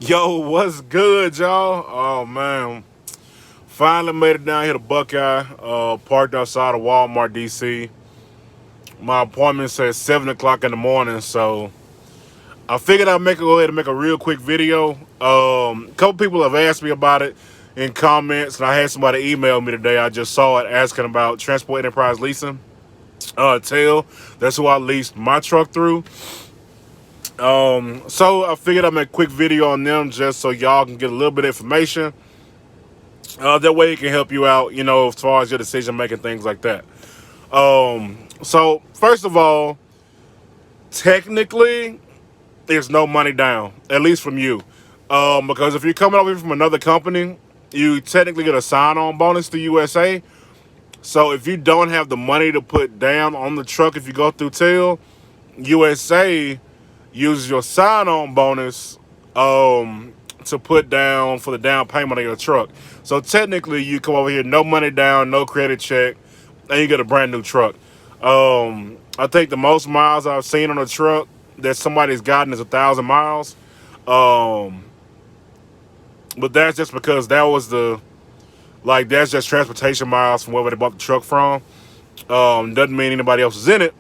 Yo, what's good, y'all? Oh man, finally made it down here to Buckeye. Parked outside of Walmart, DC. My appointment says 7 o'clock in the morning, so I figured I'd go ahead and make a real quick video. A couple people have asked me about it in comments, and I had somebody email me today. I just saw it asking about Transport Enterprise Leasing. TEL, that's who I leased my truck through. So I figured I'd make a quick video on them just so y'all can get a little bit of information. That way it can help you out, as far as your decision making, things like that. So first of all, technically, there's no money down, at least from you. Because if you're coming over from another company, you technically get a sign-on bonus to USA. So if you don't have the money to put down on the truck, if you go through TEL, USA uses your sign-on bonus to put down for the down payment of your truck. So technically, you come over here, no money down, no credit check, and you get a brand new truck. I think the most miles I've seen on a truck that somebody's gotten is 1,000 miles. But that's just because that's just transportation miles from wherever they bought the truck from. Doesn't mean anybody else is in it.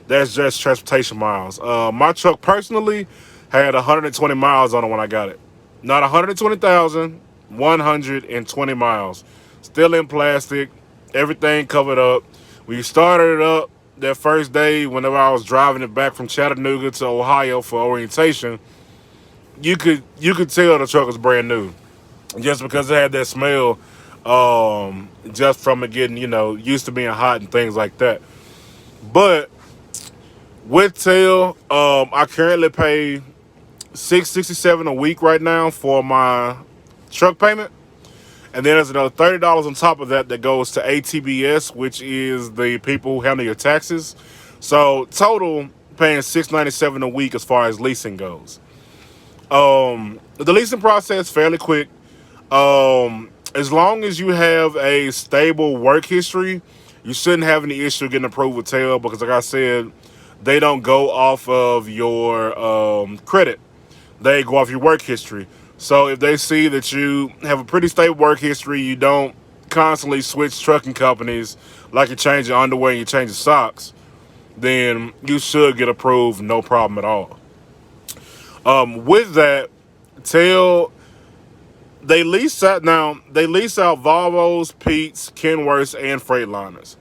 That's just transportation miles. My truck personally had 120 miles on it when I got it. Not 120,000, 120 miles. Still in plastic, everything covered up. When you started it up that first day, whenever I was driving it back from Chattanooga to Ohio for orientation, you could tell the truck was brand new, just because it had that smell, just from it getting used to being hot and things like that. But with TEL, I currently pay $667 a week right now for my truck payment, and then there's another $30 on top of that that goes to ATBS, which is the people who handle your taxes. So total paying $697 a week as far as leasing goes. The leasing process fairly quick. As long as you have a stable work history, you shouldn't have any issue getting approved with TEL, because like I said, they don't go off of your credit. They go off your work history. So if they see that you have a pretty stable work history, you don't constantly switch trucking companies like you change your underwear and you change your socks, then you should get approved, no problem at all. With that, TEL, they lease out Volvos, Pete's, Kenworths, and Freightliners.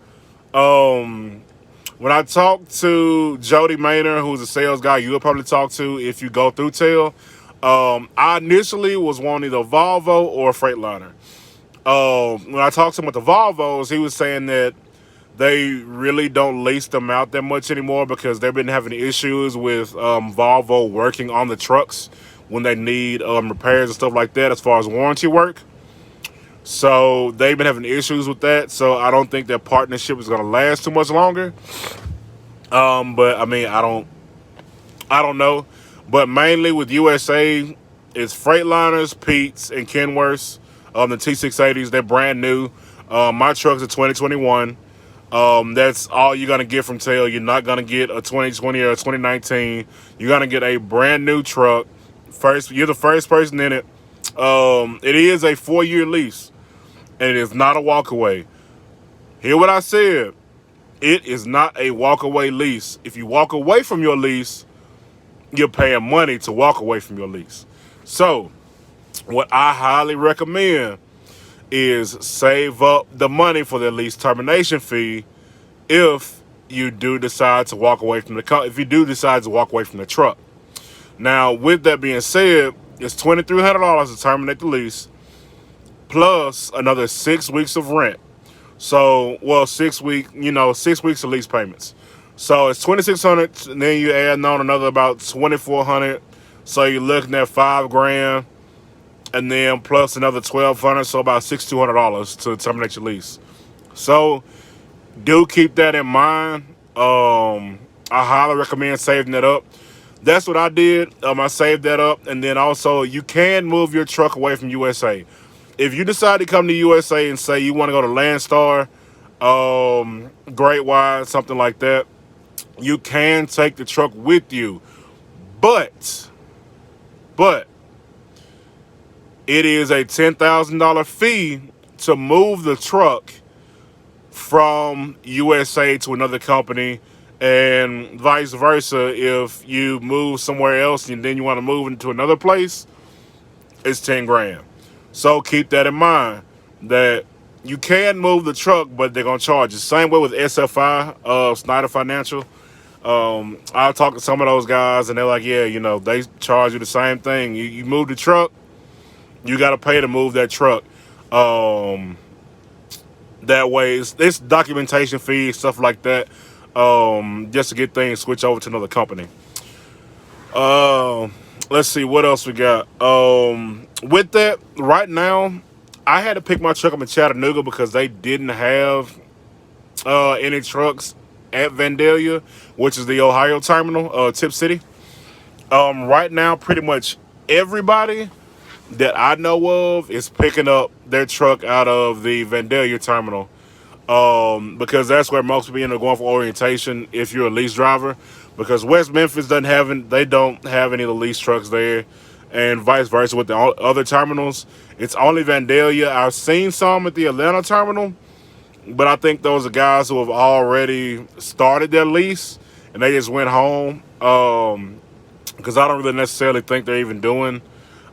When I talked to Jody Maynor, who's a sales guy you'll probably talk to if you go through TEL, I initially was wanting either a Volvo or a Freightliner. When I talked to him with the Volvos, he was saying that they really don't lease them out that much anymore because they've been having issues with Volvo working on the trucks when they need repairs and stuff like that as far as warranty work. So they've been having issues with that. So I don't think that partnership is going to last too much longer. But I mean, I don't know. But mainly with USA, it's Freightliners, Pete's, and Kenworths. The T680s, they're brand new. My truck's a 2021. That's all you're going to get from TEL. You're not going to get a 2020 or a 2019. You're going to get a brand new truck. You're the first person in it. It is a 4-year lease, and it is not a walkaway. Hear what I said. It is not a walkaway lease. If you walk away from your lease, you're paying money to walk away from your lease. So, what I highly recommend is save up the money for the lease termination fee if you do decide to walk away from the truck. Now, with that being said, it's $2,300 to terminate the lease, plus another 6 weeks of rent. So, 6 weeks of lease payments. So it's $2,600, and then you add on another about $2,400. So you're looking at $5,000, and then plus another $1,200, so about $6,200 to terminate your lease. So do keep that in mind. I highly recommend saving that up. That's what I did. I saved that up, and then also you can move your truck away from USA. If you decide to come to USA and say you want to go to Landstar, Great Wide, something like that, you can take the truck with you. But it is a $10,000 fee to move the truck from USA to another company, and vice versa. If you move somewhere else and then you want to move into another place, it's 10 grand. So keep that in mind, that you can move the truck, but they're gonna charge you. Same way with SFI, Snyder Financial. I talked to some of those guys, and they're like, yeah, they charge you the same thing. You move the truck, you got to pay to move that truck. That way, it's documentation fees, stuff like that, just to get things switched over to another company. Let's see what else we got. With that, right now, I had to pick my truck up in Chattanooga because they didn't have any trucks at Vandalia, which is the Ohio terminal, Tip City. Right now, pretty much everybody that I know of is picking up their truck out of the Vandalia terminal, because that's where most people end up going for orientation if you're a lease driver, because West Memphis don't have any of the lease trucks there, and vice versa with the other terminals. It's only Vandalia. I've seen some at the Atlanta terminal, but I think those are guys who have already started their lease and they just went home, because I don't really necessarily think they're even doing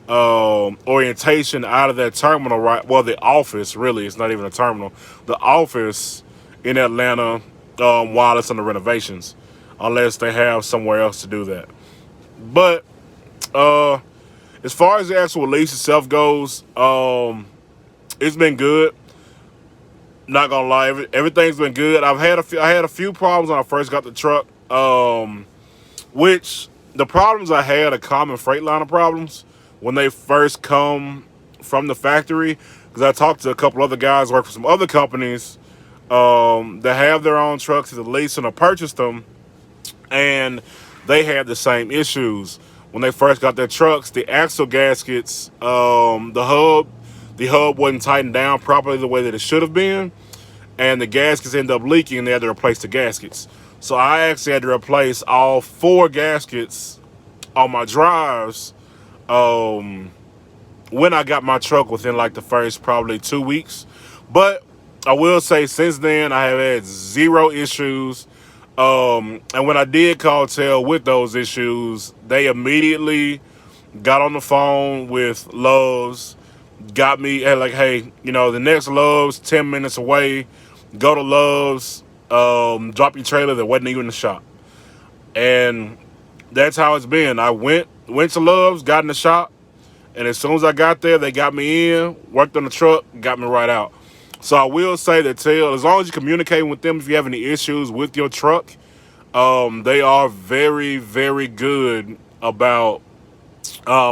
orientation out of that terminal, right? Well, the office, really, it's not even a terminal. The office in Atlanta, while it's under renovations, unless they have somewhere else to do that. But as far as the actual lease itself goes, it's been good. Not gonna lie, everything's been good. I had a few problems when I first got the truck, which the problems I had are common Freightliner problems when they first come from the factory, because I talked to a couple other guys who work for some other companies that have their own trucks as a lease and I purchased them, and they had the same issues when they first got their trucks. The axle gaskets, the hub wasn't tightened down properly the way that it should have been, and the gaskets ended up leaking, and they had to replace the gaskets. So I actually had to replace all 4 gaskets on my drives when I got my truck within like the first probably 2 weeks. But I will say since then I have had 0 issues. And when I did call TEL with those issues, they immediately got on the phone with Love's, got me like, hey, the next Love's 10 minutes away. Go to Love's, drop your trailer that wasn't even in the shop. And that's how it's been. I went to Love's, got in the shop, and as soon as I got there, they got me in, worked on the truck, got me right out. So I will say that TEL, as long as you communicate with them if you have any issues with your truck, they are very, very good about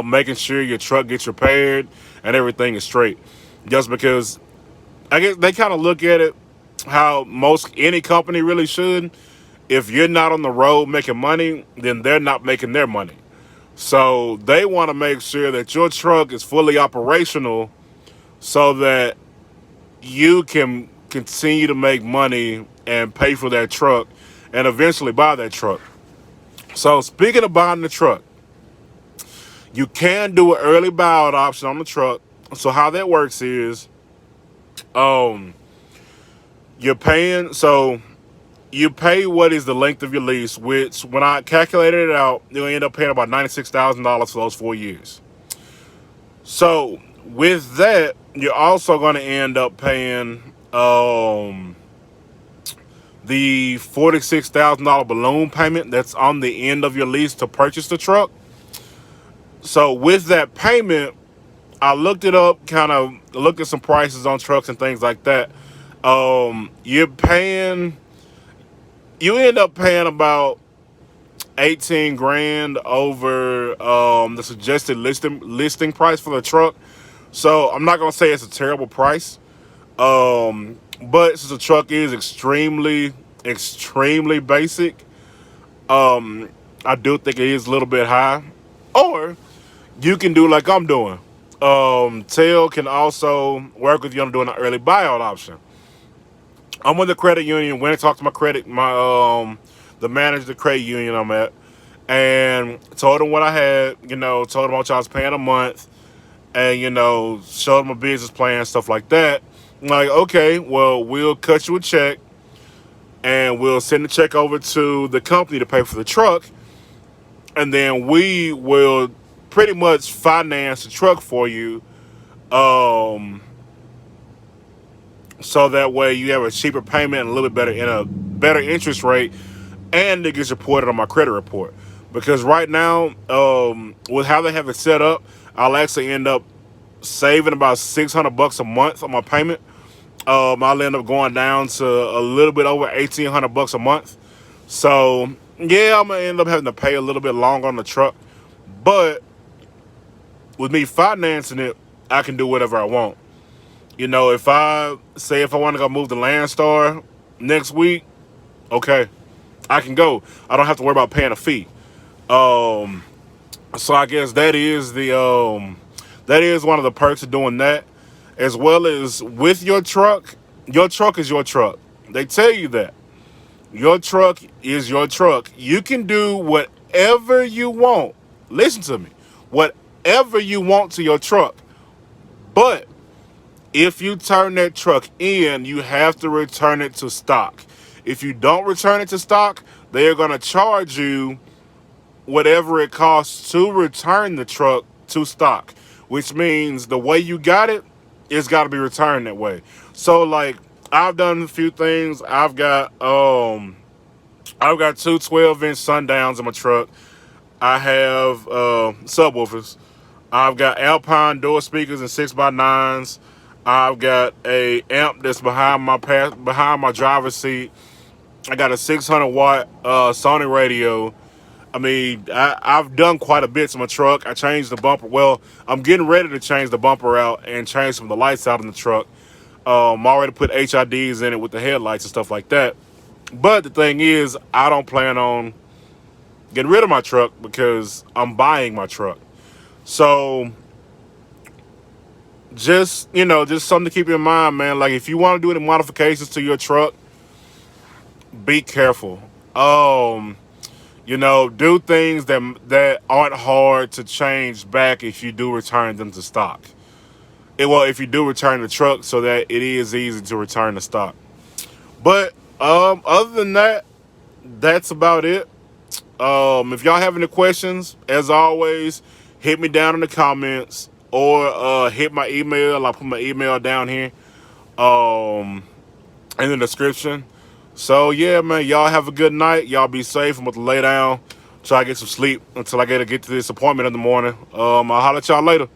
making sure your truck gets repaired and everything is straight. Just because I guess they kind of look at it how any company really should. If you're not on the road making money, then they're not making their money. So they want to make sure that your truck is fully operational so that you can continue to make money and pay for that truck and eventually buy that truck. So speaking of buying the truck, you can do an early buyout option on the truck. So how that works is you're paying, so you pay what is the length of your lease, which when I calculated it out, you'll end up paying about $96,000 for those 4 years. So with that, you're also going to end up paying the $46,000 balloon payment that's on the end of your lease to purchase the truck. So with that payment, I looked it up, kind of looked at some prices on trucks and things like that. You end up paying about 18 grand over the suggested listing price for the truck. So I'm not gonna say it's a terrible price, but since the truck is extremely basic, I do think it is a little bit high. Or you can do like I'm doing. TEL can also work with you on doing an early buyout option. I'm with the credit union. Went and talked to the manager of the credit union I'm at, and told him what I had. Told him how much I was paying a month, and, you know, show them a business plan, stuff like that. I'm like, okay, well, we'll cut you a check and we'll send the check over to the company to pay for the truck. And then we will pretty much finance the truck for you. So that way you have a cheaper payment and a little bit better in a better interest rate, and it gets reported on my credit report. Because right now, with how they have it set up, I'll actually end up saving about $600 a month on my payment. I'll end up going down to a little bit over $1,800 a month. So yeah, I'm gonna end up having to pay a little bit longer on the truck, but with me financing it, I can do whatever I want. You know, if I want to go move to Landstar next week, okay, I can go. I don't have to worry about paying a fee. So I guess that is that is one of the perks of doing that, as well as with your truck. Your truck is your truck. They tell you that your truck is your truck. You can do whatever you want. Listen to me, whatever you want to your truck, but if you turn that truck in, you have to return it to stock. If you don't return it to stock, they are going to charge you whatever it costs to return the truck to stock, which means the way you got it, it's got to be returned that way. So, like, I've done a few things. I've got two 12-inch sundowns in my truck. I have subwoofers. I've got Alpine door speakers and 6x9s. I've got a amp that's behind my driver's seat. I got a 600-watt Sony radio. I mean, I've done quite a bit to my truck. I changed the bumper. Well, I'm getting ready to change the bumper out and change some of the lights out in the truck. I'm already put HIDs in it with the headlights and stuff like that. But the thing is, I don't plan on getting rid of my truck because I'm buying my truck. So just something to keep in mind, man. Like, if you want to do any modifications to your truck, be careful. Do things that aren't hard to change back if you do return them to stock. If you do return the truck, so that it is easy to return to stock. But other than that, that's about it. If y'all have any questions, as always, hit me down in the comments or hit my email. I'll put my email down here in the description. So yeah, man, y'all have a good night. Y'all be safe. I'm about to lay down, try to get some sleep until I get to this appointment in the morning. I'll holler at y'all later.